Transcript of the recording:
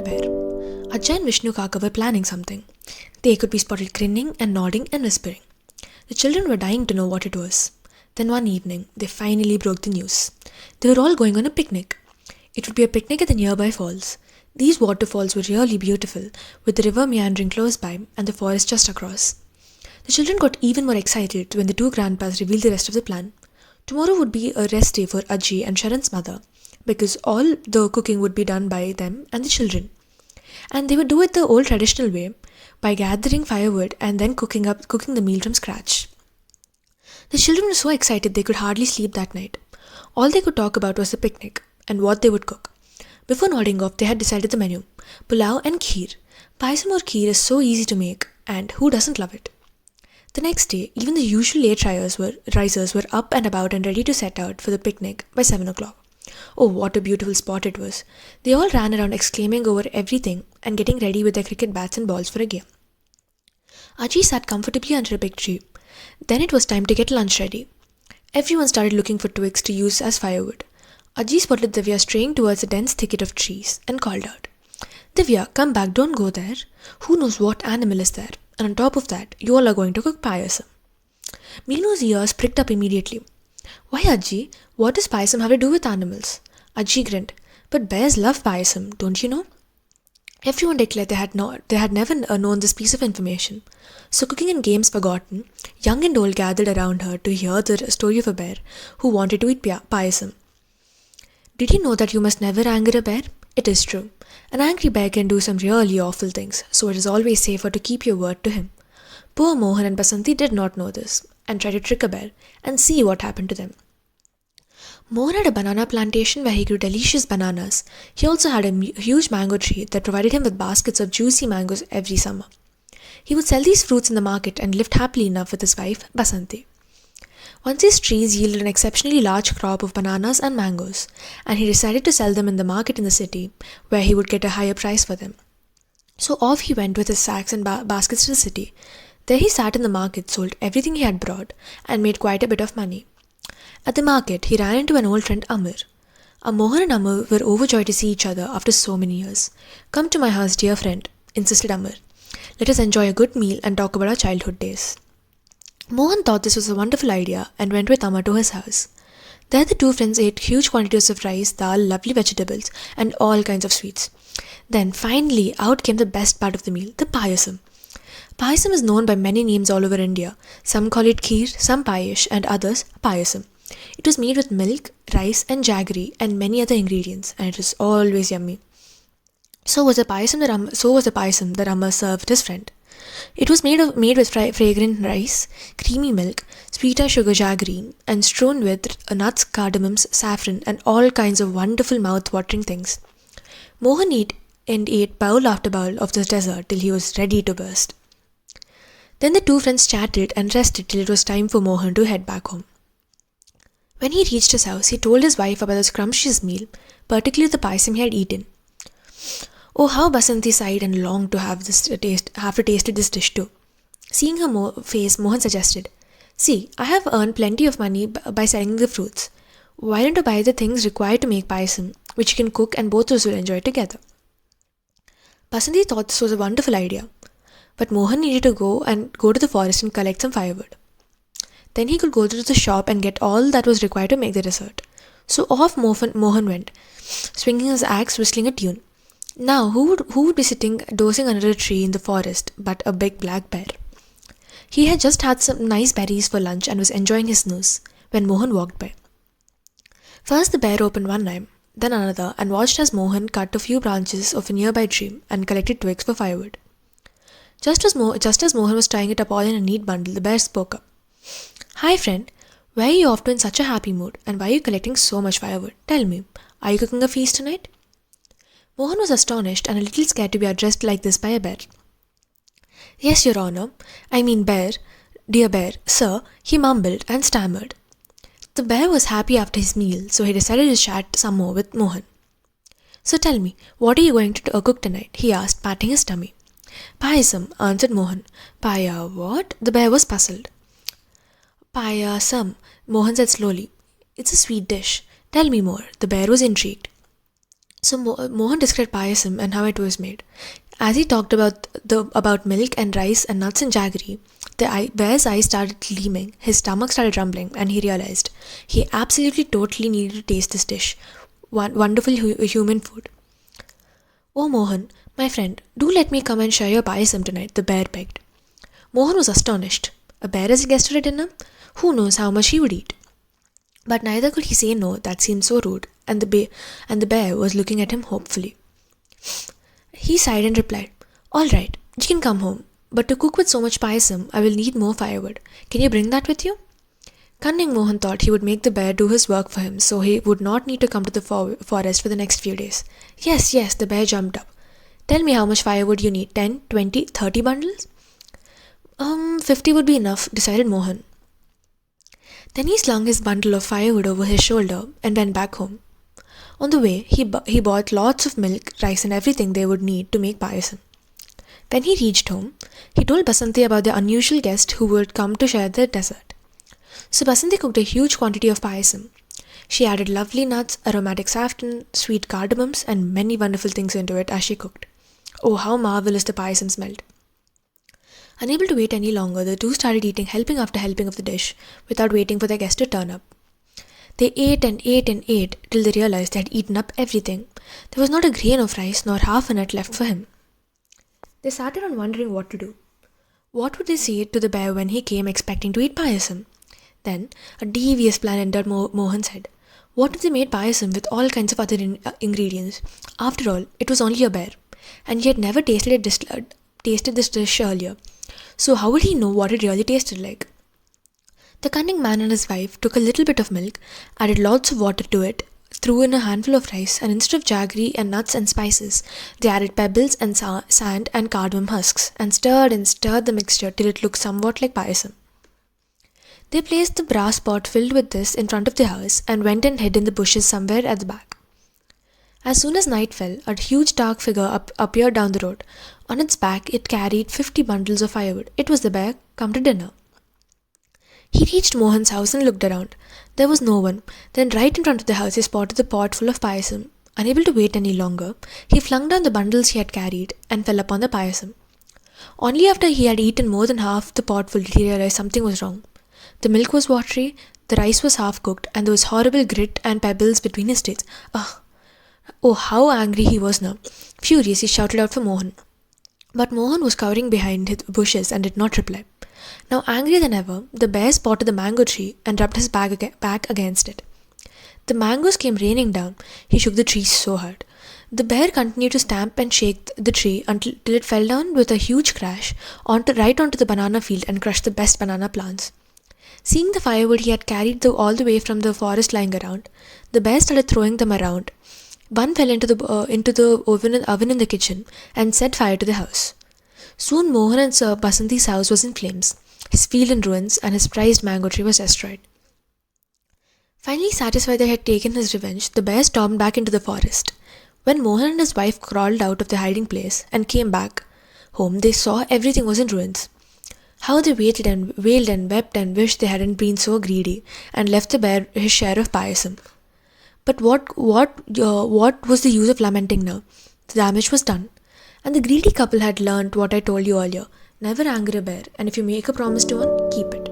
a bear. Ajay and Vishnu Kaka were planning something. They could be spotted grinning and nodding and whispering. The children were dying to know what it was. Then one evening, they finally broke the news. They were all going on a picnic. It would be a picnic at the nearby falls. These waterfalls were really beautiful, with the river meandering close by and the forest just across. The children got even more excited when the two grandpas revealed the rest of the plan. Tomorrow would be a rest day for Ajay and Sharan's mother, because all the cooking would be done by them and the children. And they would do it the old traditional way, by gathering firewood and then cooking the meal from scratch. The children were so excited they could hardly sleep that night. All they could talk about was the picnic and what they would cook. Before nodding off, they had decided the menu: pulao and kheer. Payasam or kheer is so easy to make, and who doesn't love it? The next day, even the usual late risers were up and about and ready to set out for the picnic by 7 o'clock. Oh, what a beautiful spot it was. They all ran around exclaiming over everything and getting ready with their cricket bats and balls for a game. Ajay sat comfortably under a big tree. Then it was time to get lunch ready. Everyone started looking for twigs to use as firewood. Ajay spotted Divya straying towards a dense thicket of trees and called out, "Divya, come back, don't go there. Who knows what animal is there? And on top of that, you all are going to cook payasam." Meenu's ears pricked up immediately. "Why, Ajay? What does payasam have to do with animals?" Ajay grinned. "But bears love payasam, don't you know?" Everyone declared they had never known this piece of information. So, cooking and games forgotten, young and old gathered around her to hear the story of a bear who wanted to eat payasam. Did you know that you must never anger a bear? It is true. An angry bear can do some really awful things, so it is always safer to keep your word to him. Poor Mohan and Basanti did not know this, and tried to trick a bear, and see what happened to them. Mohan had a banana plantation where he grew delicious bananas. He also had a huge mango tree that provided him with baskets of juicy mangoes every summer. He would sell these fruits in the market and lived happily enough with his wife, Basanti. Once his trees yielded an exceptionally large crop of bananas and mangoes, and he decided to sell them in the market in the city, where he would get a higher price for them. So off he went with his sacks and baskets to the city. There he sat in the market, sold everything he had brought, and made quite a bit of money. At the market, he ran into an old friend, Amar. Mohan and Amar were overjoyed to see each other after so many years. "Come to my house, dear friend," insisted Amar. "Let us enjoy a good meal and talk about our childhood days." Mohan thought this was a wonderful idea and went with Amar to his house. There the two friends ate huge quantities of rice, dal, lovely vegetables, and all kinds of sweets. Then, finally, out came the best part of the meal, the payasam. Payasam is known by many names all over India. Some call it kheer, some payesh, and others payasam. It was made with milk, rice, and jaggery, and many other ingredients, and it was always yummy. So was the payasam that Amar served his friend. It was made with fragrant rice, creamy milk, sweeter sugar jaggery, and strewn with nuts, cardamoms, saffron, and all kinds of wonderful mouth-watering things. Mohan ate bowl after bowl of this dessert till he was ready to burst. Then the two friends chatted and rested till it was time for Mohan to head back home. When he reached his house, he told his wife about the scrumptious meal, particularly the payasam he had eaten. Oh, how Basanti sighed and longed to have tasted this dish too. Seeing her face, Mohan suggested, "See, I have earned plenty of money by selling the fruits. Why don't you buy the things required to make payasam, which you can cook and both of us will enjoy together?" Basanti thought this was a wonderful idea, but Mohan needed to go to the forest and collect some firewood. Then he could go to the shop and get all that was required to make the dessert. So off Mohan went, swinging his axe, whistling a tune. Now, who would be sitting dozing under a tree in the forest but a big black bear? He had just had some nice berries for lunch and was enjoying his snooze when Mohan walked by. First the bear opened one eye, then another, and watched as Mohan cut a few branches of a nearby tree and collected twigs for firewood. Just as Mohan was tying it up all in a neat bundle, the bear spoke up. "Hi friend, where are you off to in such a happy mood, and why are you collecting so much firewood? Tell me, are you cooking a feast tonight?" Mohan was astonished and a little scared to be addressed like this by a bear. "Yes, Your Honor. I mean bear, dear bear, sir," he mumbled and stammered. The bear was happy after his meal, so he decided to chat some more with Mohan. "So tell me, what are you going to cook tonight?" he asked, patting his tummy. "Payasam," answered Mohan. "Paya what?" The bear was puzzled. "Payasam," Mohan said slowly. "It's a sweet dish. Tell me more." The bear was intrigued. So Mohan described payasam and how it was made. As he talked about milk and rice and nuts and jaggery, bear's eyes started gleaming, his stomach started rumbling, and he realized he absolutely totally needed to taste this dish. Wonderful human food. Oh Mohan, my friend, do let me come and share your payasam tonight, the bear begged. Mohan was astonished. A bear as a guest at a dinner? Who knows how much he would eat? But neither could he say no, that seemed so rude, and the bear was looking at him hopefully. He sighed and replied, "All right, you can come home, but to cook with so much payasam, I will need more firewood. Can you bring that with you?" Cunning Mohan thought he would make the bear do his work for him so he would not need to come to the forest for the next few days. Yes, yes, the bear jumped up. Tell me how much firewood you need. 10, 20, 30 bundles? 50 would be enough, decided Mohan. Then he slung his bundle of firewood over his shoulder and went back home. On the way, he bought lots of milk, rice, and everything they would need to make payasam. When he reached home, he told Basanti about the unusual guest who would come to share the dessert. So Basanti cooked a huge quantity of payasam. She added lovely nuts, aromatic saffron, sweet cardamoms, and many wonderful things into it as she cooked. Oh, how marvelous the payasam smelled! Unable to wait any longer, the two started eating helping after helping of the dish, without waiting for their guest to turn up. They ate and ate and ate till they realized they had eaten up everything. There was not a grain of rice nor half a nut left for him. They sat around wondering what to do. What would they say to the bear when he came expecting to eat payasam? Then a devious plan entered Mohan's head. What if they made payasam with all kinds of other ingredients? After all, it was only a bear, and he had never tasted this dish earlier. So how would he know what it really tasted like? The cunning man and his wife took a little bit of milk, added lots of water to it, threw in a handful of rice, and instead of jaggery and nuts and spices, they added pebbles and sand and cardamom husks, and stirred the mixture till it looked somewhat like payasam. They placed the brass pot filled with this in front of the house and went and hid in the bushes somewhere at the back. As soon as night fell, a huge dark figure appeared down the road. On its back, it carried 50 bundles of firewood. It was the bear come to dinner. He reached Mohan's house and looked around. There was no one. Then right in front of the house he spotted the pot full of payasam. Unable to wait any longer, he flung down the bundles he had carried and fell upon the payasam. Only after he had eaten more than half the pot full did he realize something was wrong. The milk was watery, the rice was half cooked, and there was horrible grit and pebbles between his teeth. Oh, how angry he was now. Furious, he shouted out for Mohan. But Mohan was cowering behind his bushes and did not reply. Now angrier than ever, the bear spotted the mango tree and rubbed his back against it. The mangoes came raining down. He shook the tree so hard. The bear continued to stamp and shake the tree till it fell down with a huge crash right onto the banana field and crushed the best banana plants. Seeing the firewood he had carried all the way from the forest lying around, the bear started throwing them around. One fell into the oven in the kitchen and set fire to the house. Soon Mohan and Sir Basanti's house was in flames, his field in ruins, and his prized mango tree was destroyed. Finally satisfied that he had taken his revenge, the bear stormed back into the forest. When Mohan and his wife crawled out of their hiding place and came back home, they saw everything was in ruins. How they waited and wailed and wept and wished they hadn't been so greedy and left the bear his share of payasam. But what was the use of lamenting now? The damage was done. And the greedy couple had learnt what I told you earlier. Never anger a bear, and if you make a promise to one, keep it.